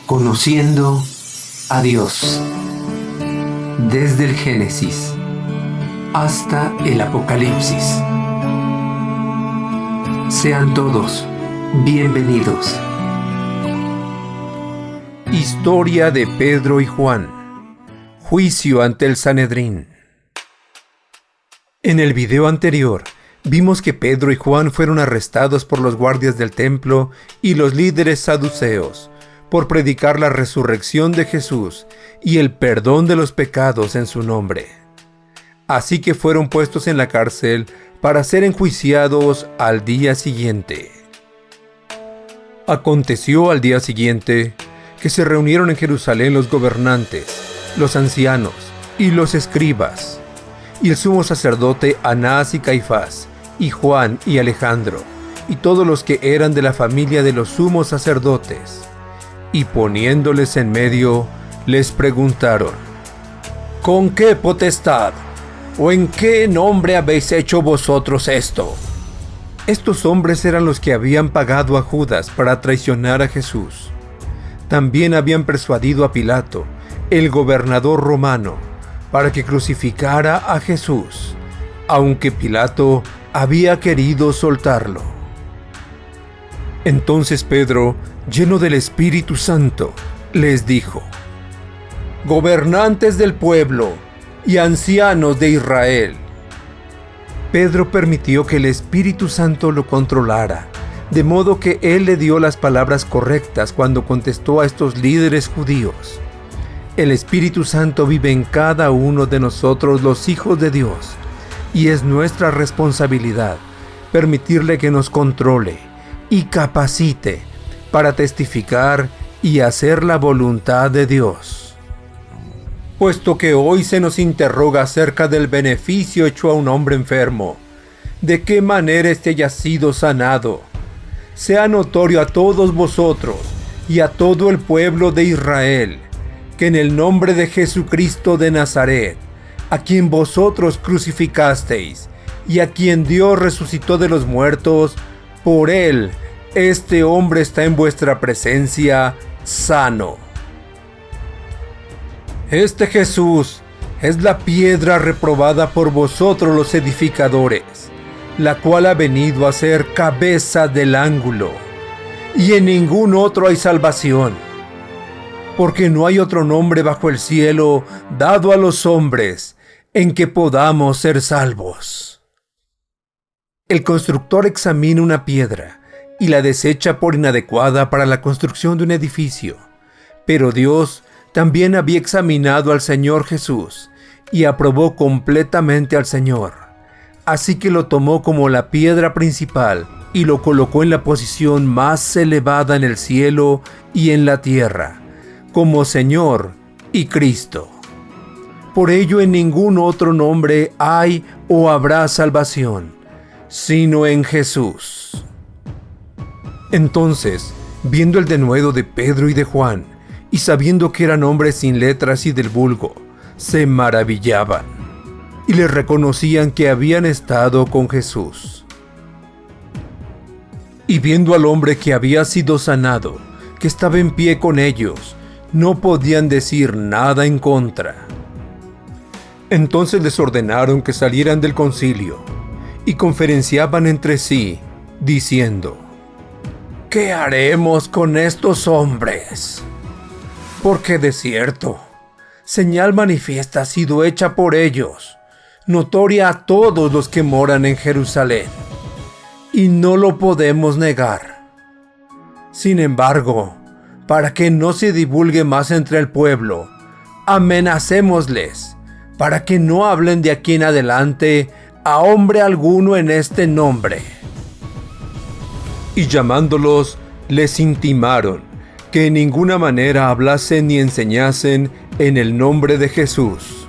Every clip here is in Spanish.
Conociendo a Dios, desde el Génesis hasta el Apocalipsis. Sean todos bienvenidos. Historia de Pedro y Juan. Juicio ante el Sanedrín. En el video anterior, vimos que Pedro y Juan fueron arrestados por los guardias del templo y los líderes saduceos por predicar la resurrección de Jesús y el perdón de los pecados en su nombre. Así que fueron puestos en la cárcel para ser enjuiciados al día siguiente. Aconteció al día siguiente que se reunieron en Jerusalén los gobernantes, los ancianos y los escribas, y el sumo sacerdote Anás y Caifás, y Juan y Alejandro, y todos los que eran de la familia de los sumos sacerdotes. Y poniéndoles en medio, les preguntaron: ¿con qué potestad o en qué nombre habéis hecho vosotros esto? Estos hombres eran los que habían pagado a Judas para traicionar a Jesús. También habían persuadido a Pilato, el gobernador romano, para que crucificara a Jesús, aunque Pilato había querido soltarlo. Entonces Pedro, lleno del Espíritu Santo, les dijo: gobernantes del pueblo y ancianos de Israel. Pedro permitió que el Espíritu Santo lo controlara, de modo que él le dio las palabras correctas cuando contestó a estos líderes judíos. El Espíritu Santo vive en cada uno de nosotros, los hijos de Dios, y es nuestra responsabilidad permitirle que nos controle y capacite para testificar y hacer la voluntad de Dios. Puesto que hoy se nos interroga acerca del beneficio hecho a un hombre enfermo, de qué manera éste haya sido sanado, sea notorio a todos vosotros y a todo el pueblo de Israel, que en el nombre de Jesucristo de Nazaret, a quien vosotros crucificasteis y a quien Dios resucitó de los muertos, por él este hombre está en vuestra presencia sano. Este Jesús es la piedra reprobada por vosotros los edificadores, la cual ha venido a ser cabeza del ángulo, y en ningún otro hay salvación, porque no hay otro nombre bajo el cielo dado a los hombres en que podamos ser salvos. El constructor examina una piedra y la desecha por inadecuada para la construcción de un edificio, pero Dios también había examinado al Señor Jesús y aprobó completamente al Señor. Así que lo tomó como la piedra principal y lo colocó en la posición más elevada en el cielo y en la tierra, como Señor y Cristo. Por ello en ningún otro nombre hay o habrá salvación, sino en Jesús. Entonces, viendo el denuedo de Pedro y de Juan, y sabiendo que eran hombres sin letras y del vulgo, se maravillaban, y les reconocían que habían estado con Jesús. Y viendo al hombre que había sido sanado, que estaba en pie con ellos, no podían decir nada en contra. Entonces les ordenaron que salieran del concilio, y conferenciaban entre sí, diciendo: ¿qué haremos con estos hombres? Porque de cierto, señal manifiesta ha sido hecha por ellos, notoria a todos los que moran en Jerusalén, y no lo podemos negar. Sin embargo, para que no se divulgue más entre el pueblo, amenacémosles, para que no hablen de aquí en adelante a hombre alguno en este nombre. Y llamándolos, les intimaron que en ninguna manera hablasen ni enseñasen en el nombre de Jesús.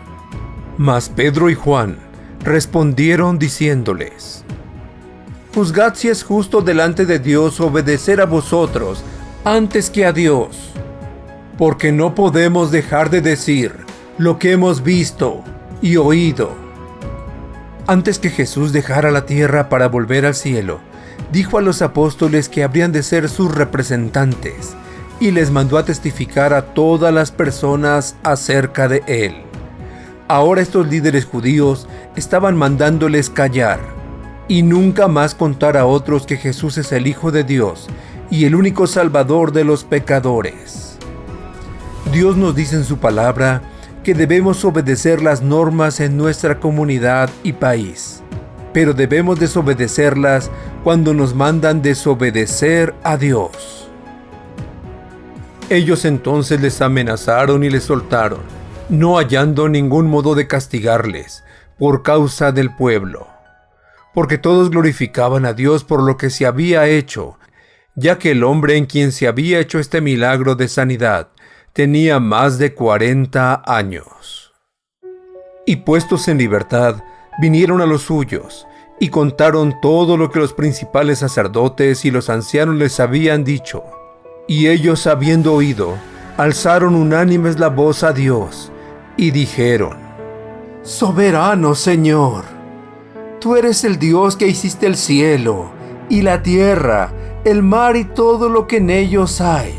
Mas Pedro y Juan respondieron diciéndoles: juzgad si es justo delante de Dios obedecer a vosotros antes que a Dios, porque no podemos dejar de decir lo que hemos visto y oído. Antes que Jesús dejara la tierra para volver al cielo, dijo a los apóstoles que habrían de ser sus representantes y les mandó a testificar a todas las personas acerca de él. Ahora estos líderes judíos estaban mandándoles callar y nunca más contar a otros que Jesús es el Hijo de Dios y el único Salvador de los pecadores. Dios nos dice en su palabra que debemos obedecer las normas en nuestra comunidad y país, pero debemos desobedecerlas cuando nos mandan desobedecer a Dios. Ellos entonces les amenazaron y les soltaron, no hallando ningún modo de castigarles por causa del pueblo, porque todos glorificaban a Dios por lo que se había hecho, ya que el hombre en quien se había hecho este milagro de sanidad tenía más de 40 años. Y puestos en libertad, vinieron a los suyos, y contaron todo lo que los principales sacerdotes y los ancianos les habían dicho. Y ellos, habiendo oído, alzaron unánimes la voz a Dios, y dijeron: Soberano Señor, tú eres el Dios que hiciste el cielo, y la tierra, el mar y todo lo que en ellos hay.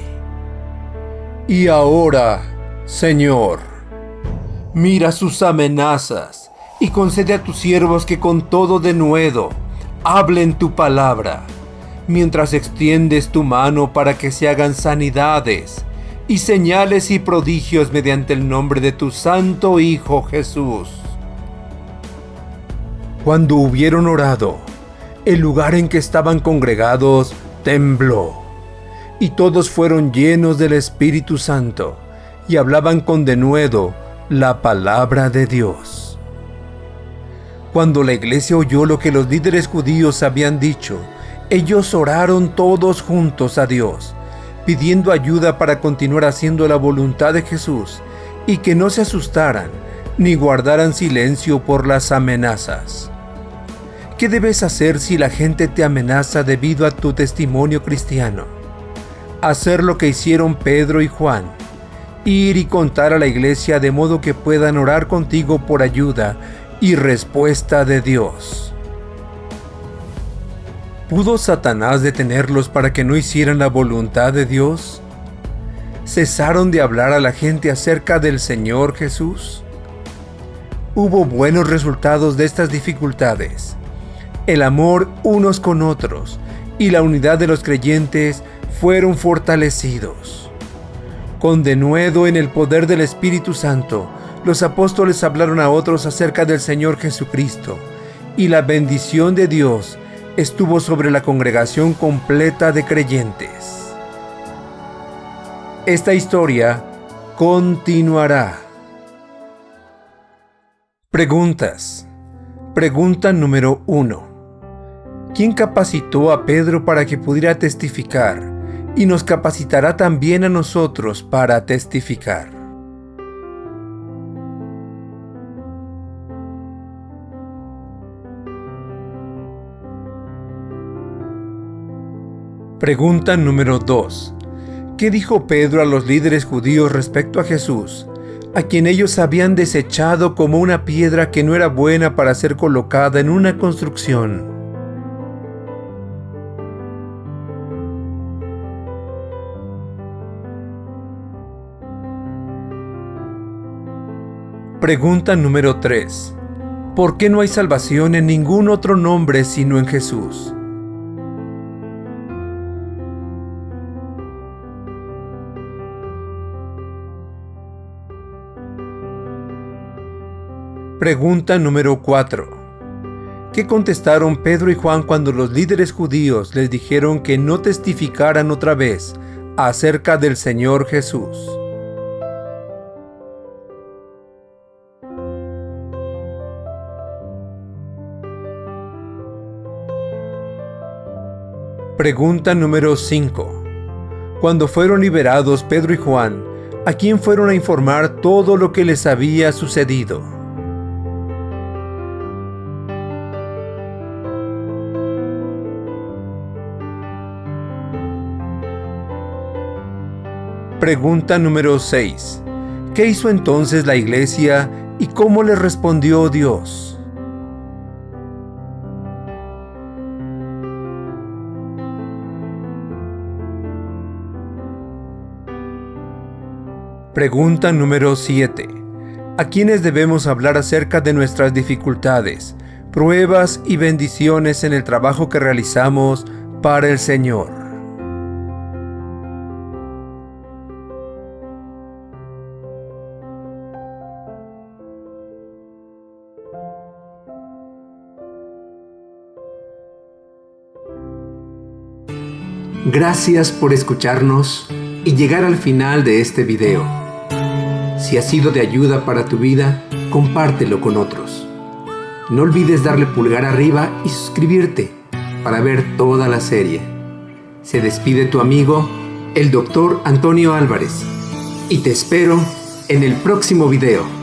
Y ahora, Señor, mira sus amenazas, y concede a tus siervos que con todo denuedo hablen tu palabra, mientras extiendes tu mano para que se hagan sanidades y señales y prodigios mediante el nombre de tu santo Hijo Jesús. Cuando hubieron orado, el lugar en que estaban congregados tembló, y todos fueron llenos del Espíritu Santo, y hablaban con denuedo la palabra de Dios. Cuando la iglesia oyó lo que los líderes judíos habían dicho, ellos oraron todos juntos a Dios, pidiendo ayuda para continuar haciendo la voluntad de Jesús, y que no se asustaran ni guardaran silencio por las amenazas. ¿Qué debes hacer si la gente te amenaza debido a tu testimonio cristiano? Hacer lo que hicieron Pedro y Juan, ir y contar a la iglesia de modo que puedan orar contigo por ayuda y respuesta de Dios. ¿Pudo Satanás detenerlos para que no hicieran la voluntad de Dios? ¿Cesaron de hablar a la gente acerca del Señor Jesús? Hubo buenos resultados de estas dificultades. El amor unos con otros y la unidad de los creyentes fueron fortalecidos. Con denuedo en el poder del Espíritu Santo, los apóstoles hablaron a otros acerca del Señor Jesucristo, y la bendición de Dios estuvo sobre la congregación completa de creyentes. Esta historia continuará. Preguntas. Pregunta número 1. ¿Quién capacitó a Pedro para que pudiera testificar y nos capacitará también a nosotros para testificar? Pregunta número 2. ¿Qué dijo Pedro a los líderes judíos respecto a Jesús, a quien ellos habían desechado como una piedra que no era buena para ser colocada en una construcción? Pregunta número 3. ¿Por qué no hay salvación en ningún otro nombre sino en Jesús? Pregunta número 4. ¿Qué contestaron Pedro y Juan cuando los líderes judíos les dijeron que no testificaran otra vez acerca del Señor Jesús? Pregunta número 5. Cuando fueron liberados Pedro y Juan, ¿a quién fueron a informar todo lo que les había sucedido? Pregunta número 6. ¿Qué hizo entonces la iglesia y cómo les respondió Dios? Pregunta número 7. ¿A quiénes debemos hablar acerca de nuestras dificultades, pruebas y bendiciones en el trabajo que realizamos para el Señor? Gracias por escucharnos y llegar al final de este video. Si ha sido de ayuda para tu vida, compártelo con otros. No olvides darle pulgar arriba y suscribirte para ver toda la serie. Se despide tu amigo, el Dr. Antonio Álvarez, y te espero en el próximo video.